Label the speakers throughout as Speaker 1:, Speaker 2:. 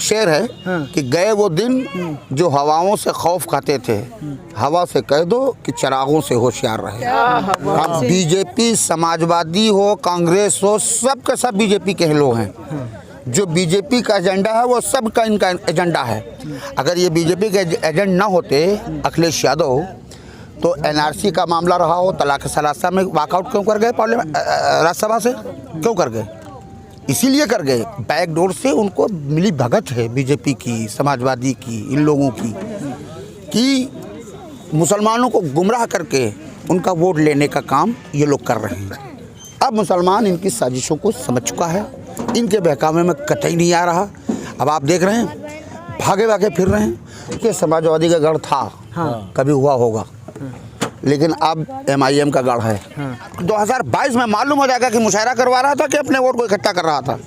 Speaker 1: शेर है कि गए वो दिन जो हवाओं से खौफ खाते थे, हवा से कह दो कि चिरागों से होशियार रहे। अब बीजेपी, समाजवादी हो, कांग्रेस हो, सब के सब बीजेपी के लोग हैं। जो बीजेपी का एजेंडा है वो सब का इनका एजेंडा है। अगर ये बीजेपी के एजेंट ना होते अखिलेश यादव, तो एनआरसी का मामला रहा हो, तलाक सलासा में वॉकआउट क्यों कर गए पार्लियामेंट राज्यसभा से, क्यों कर गए? इसीलिए कर गए, बैकडोर से उनको मिली भगत है बीजेपी की, समाजवादी की, इन लोगों की, कि मुसलमानों को गुमराह करके उनका वोट लेने का काम ये लोग कर रहे हैं। अब मुसलमान इनकी साजिशों को समझ चुका है, इनके बहकावे में कतई नहीं आ रहा। अब आप देख रहे हैं भागे भागे फिर रहे हैं कि समाजवादी का गढ़ था, कभी हुआ होगा, लेकिन अब MIM का गढ़ है। 2022 में मालूम हो जाएगा कि मुशायरा करवा रहा था कि अपने वोट को इकट्ठा कर रहा था।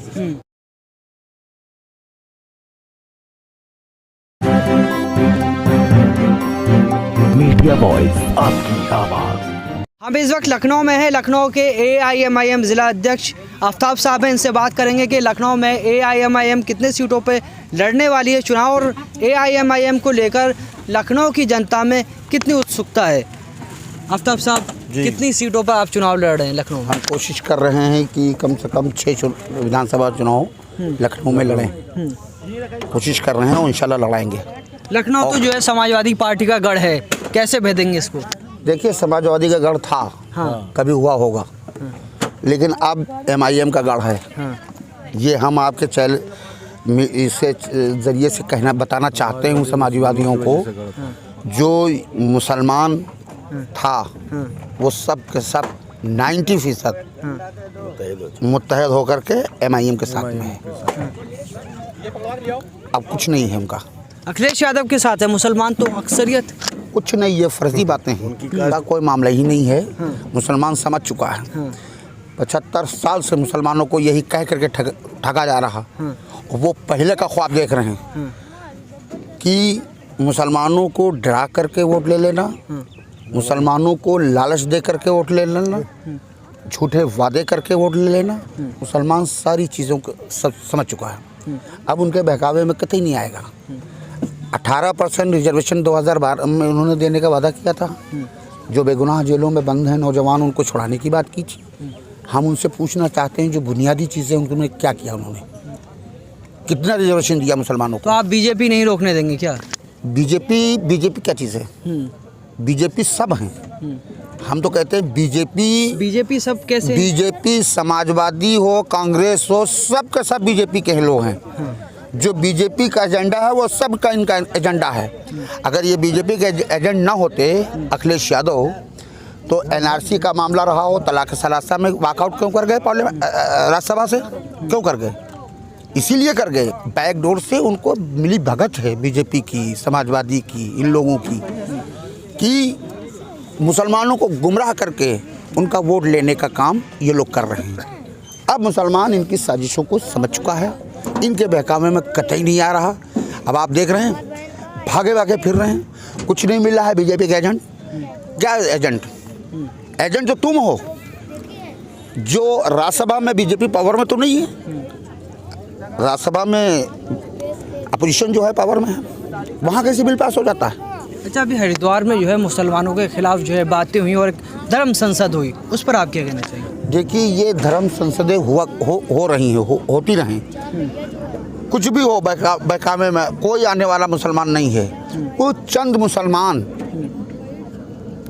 Speaker 2: मीडिया वॉइस, आपकी आवाज।
Speaker 3: हम इस वक्त लखनऊ में हैं। लखनऊ के AIMIM जिला अध्यक्ष आफ्ताब साहब हैं, इनसे बात करेंगे कि लखनऊ में AIMIM कितने सीटों पे लड़ने वाली है चुनाव, और AIMIM को लेकर लखनऊ की जनता में कितनी उत्सुकता है। आफ्ताब साहब, कितनी सीटों पर आप चुनाव लड़ रहे हैं लखनऊ में?
Speaker 1: हम कोशिश कर रहे हैं कि कम से कम 6 विधानसभा चुनाव लखनऊ में लड़ें। कोशिश कर रहे हैं और इंशाल्लाह लड़ाएंगे।
Speaker 3: लखनऊ तो जो है समाजवादी पार्टी का गढ़ है, कैसे भेदेंगे इसको? देखिए,
Speaker 1: समाजवादी का गढ़ था, कभी हुआ होगा, लेकिन अब MIM का गढ़ है। ये हम आपके चैनल इससे ज़रिए से बताना चाहते हैं समाजवादियों को, जो मुसलमान था वो सब के सब 90% मुत्तहद होकर के MIM के साथ में है। अब कुछ नहीं है उनका।
Speaker 3: अखिलेश यादव के साथ है, मुसलमान तो अक्सरियत।
Speaker 1: कुछ नहीं, ये फर्जी बातें हैं, उनका कोई मामला ही नहीं है। मुसलमान समझ चुका है। 75 साल से मुसलमानों को यही कह करके ठगा जा रहा, वो पहले का ख्वाब देख रहे हैं कि मुसलमानों को डरा करके वोट ले लेना, मुसलमानों को लालच दे करके वोट ले लेना, झूठे वादे करके वोट ले लेना। मुसलमान सारी चीज़ों को सब समझ चुका है। अब उनके बहकावे में कतई नहीं आएगा। 18% रिजर्वेशन 2012 में उन्होंने देने का वादा किया था। जो बेगुनाह जेलों में बंद हैं नौजवान, उनको छुड़ाने की बात की थी। हम उनसे पूछना चाहते हैं जो बुनियादी चीज़ें उन्होंने क्या किया, उन्होंने कितना रिजर्वेशन दिया मुसलमानों को?
Speaker 3: तो आप बीजेपी नहीं रोकने देंगे क्या?
Speaker 1: बीजेपी क्या चीज़ है? बीजेपी सब हैं। हम तो कहते हैं बीजेपी सब कैसे? बीजेपी समाजवादी हो, कांग्रेस हो, सब के सब बीजेपी के लोग हैं। जो बीजेपी का एजेंडा है वो सब का इनका एजेंडा है। अगर ये बीजेपी के एजेंट ना होते अखिलेश यादव, तो NRC का मामला रहा हो, तलाक सलासा में वॉकआउट क्यों कर गए पार्लियामेंट राज्यसभा से, क्यों कर गए? इसीलिए कर गए, बैकडोर से उनको मिली भगत है बीजेपी की, समाजवादी की, इन लोगों की, कि मुसलमानों को गुमराह करके उनका वोट लेने का काम ये लोग कर रहे हैं। अब मुसलमान इनकी साजिशों को समझ चुका है, इनके बहकावे में कतई नहीं आ रहा। अब आप देख रहे हैं भागे भागे फिर रहे हैं, कुछ नहीं मिल रहा है बीजेपी का एजेंट। क्या एजेंट तो तुम हो, जो राज्यसभा में बीजेपी पावर में तो नहीं है, राज्यसभा में अपोजिशन जो है पावर में है, वहाँ कैसे बिल पास हो जाता है?
Speaker 3: अच्छा, अभी हरिद्वार में जो है मुसलमानों के खिलाफ जो है बातें हुई और धर्म संसद हुई, उस पर आप क्या कहना चाहिए?
Speaker 1: देखिए, ये धर्म संसदें हो रही हैं, होती रहें, कुछ भी हो, बहकावे में कोई आने वाला मुसलमान नहीं है। वो चंद मुसलमान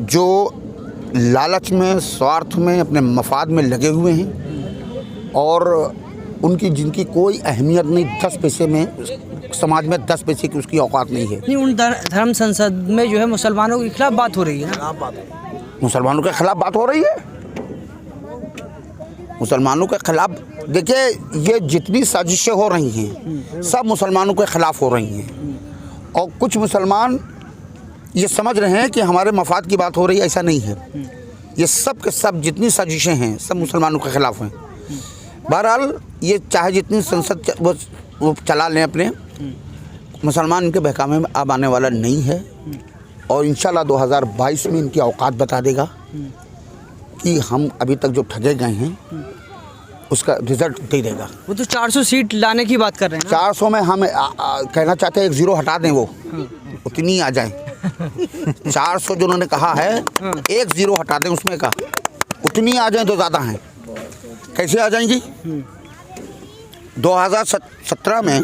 Speaker 1: जो लालच में, स्वार्थ में, अपने मफाद में लगे हुए हैं, और उनकी जिनकी कोई अहमियत नहीं, 10 पैसे में समाज में 10 पैसे की उसकी औकात नहीं है।
Speaker 3: नहीं, उन धर्म संसद में जो है मुसलमानों के खिलाफ बात हो रही है ना?
Speaker 1: मुसलमानों के खिलाफ बात हो रही है, मुसलमानों के खिलाफ। देखिए, ये जितनी साजिशें हो रही हैं सब मुसलमानों के खिलाफ हो रही हैं, और कुछ मुसलमान ये समझ रहे हैं कि हमारे मफाद की बात हो रही है, ऐसा नहीं है। ये सब के सब जितनी साजिशें हैं सब मुसलमानों के खिलाफ हैं। बहरहाल, ये चाहे जितनी संसद वो चला लें अपने, मुसलमान इनके बहकावे में अब आने वाला नहीं है, और इंशाल्लाह 2022 में इनकी औकात बता देगा कि हम अभी तक जो ठगे गए हैं उसका रिजल्ट दे देगा।
Speaker 3: वो तो 400 सीट लाने की बात कर रहे हैं ना।
Speaker 1: 400 में हम कहना चाहते हैं 1 0 हटा दें, वो उतनी आ जाए। 400 जो उन्होंने कहा है 1 0 हटा दें उसमें का, उतनी आ जाए तो ज़्यादा हैं। कैसे आ जाएंगी? 2017 में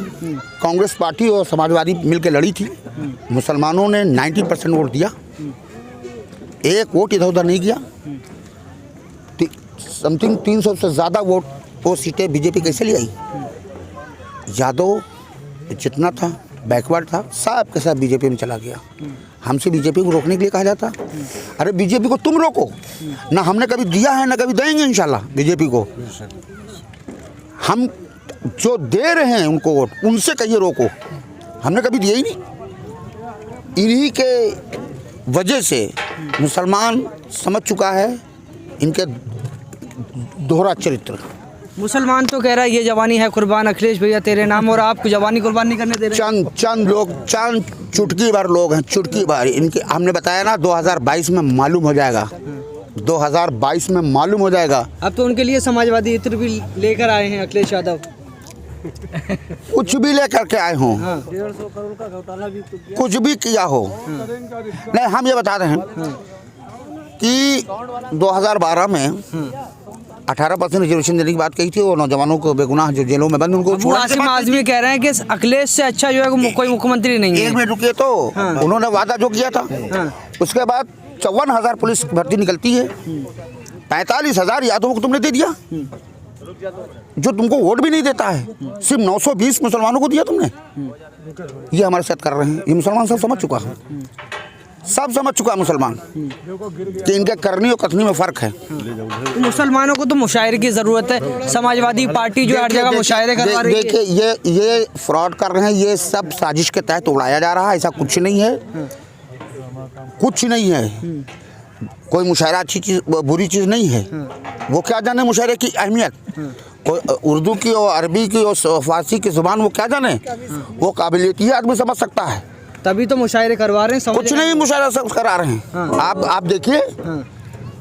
Speaker 1: कांग्रेस पार्टी और समाजवादी मिलकर लड़ी थी। मुसलमानों ने 90% वोट दिया, एक वोट इधर उधर नहीं गया। समथिंग 300 से ज़्यादा वोट वो सीटें बीजेपी कैसे ले आई? यादव जितना था बैकवर्ड था सब के सब बीजेपी में चला गया। हमसे बीजेपी को रोकने के लिए कहा जाता, अरे बीजेपी को तुम रोको ना, हमने कभी दिया है ना कभी देंगे इंशाल्लाह बीजेपी को। हम जो दे रहे हैं उनको वोट, उनसे कहिए रोको, हमने कभी दिया ही नहीं। इन्हीं के वजह से मुसलमान समझ चुका है इनके दोहरा चरित्र।
Speaker 3: मुसलमान तो कह रहा है ये जवानी है कुर्बान अखिलेश भैया तेरे नाम, और आपको जवानी कुर्बान नहीं करने दे रहे।
Speaker 1: चंद लोग, चंद चुटकी भर लोग हैं, चुटकी भर। इनके हमने बताया ना 2022 में मालूम हो जाएगा, 2022 में मालूम हो जाएगा।
Speaker 3: अब तो उनके लिए समाजवादी इत्र भी लेकर आए हैं अखिलेश यादव।
Speaker 1: कुछ भी लेकर के आए हों,
Speaker 3: 150 करोड़ का घोटाला भी
Speaker 1: कुछ भी किया हो, नहीं हम ये बता रहे हैं कि 2012 में 18% रिजर्वेशन देने की बात कही थी, और नौजवानों को बेगुनाह जो जेलों में बंद उनको छोड़ा।
Speaker 3: आसिम आजमी कह रहे हैं कि अखिलेश से अच्छा जो है कोई मुख्यमंत्री नहीं है।
Speaker 1: एक मिनट रुकिए तो, उन्होंने वादा जो किया था उसके बाद 54,000 पुलिस भर्ती निकलती है, 45,000 यादवों को तुमने दे दिया, जो तुमको वोट भी नहीं देता है, सिर्फ 920 मुसलमानों को दिया तुमने। ये हमारे साथ कर रहे हैं, ये मुसलमान सब समझ चुका है, सब समझ चुका है मुसलमान कि इनके करनी और कथनी में फ़र्क है।
Speaker 3: तो मुसलमानों को तो मुशायरे की ज़रूरत है, समाजवादी पार्टी जो हर जगह मुशायरे करवा रही है।
Speaker 1: देखिए ये फ्रॉड कर रहे हैं, ये सब साजिश के तहत उड़ाया जा रहा है, ऐसा कुछ नहीं है, कुछ नहीं है। कोई मुशायरा अच्छी चीज़ बुरी चीज़ नहीं है। वो क्या जाने मुशायरे की अहमियत, कोई उर्दू की और अरबी की और फारसी की ज़ुबान वो क्या जाने, वो काबिलियत ही आदमी समझ सकता है,
Speaker 3: तभी तो मुशायरे करवा रहे हैं।
Speaker 1: कुछ नहीं मुशायरा सब करा रहे हैं। आप देखिए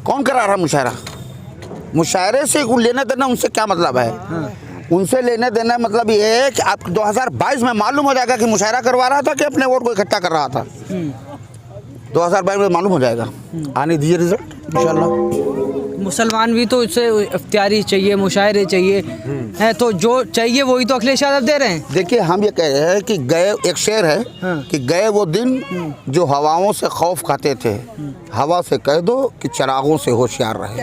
Speaker 1: कौन करा रहा है मुशायरा? मुशायरे से लेना देना उनसे क्या मतलब है? उनसे लेने देना मतलब ये है कि आप 2022 में मालूम हो जाएगा कि मुशायरा करवा रहा था कि अपने वोट को इकट्ठा कर रहा था। 2022 में मालूम हो जाएगा, आने दीजिए रिजल्ट इंशाल्लाह।
Speaker 3: मुसलमान भी तो इससे इफ्तियारी चाहिए, मुशायरे चाहिए हैं, तो जो चाहिए वही तो अखिलेश यादव दे रहे हैं।
Speaker 1: देखिए हम ये कह रहे हैं कि गए, एक शेर है कि गए वो दिन जो हवाओं से खौफ खाते थे, हवा से कह दो कि चिरागों से होशियार रहे।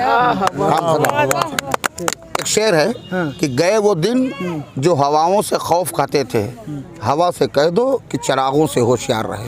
Speaker 1: एक शेर है कि गए वो दिन जो हवाओं से खौफ खाते थे, हवा से कह दो कि चिरागों से होशियार रहे।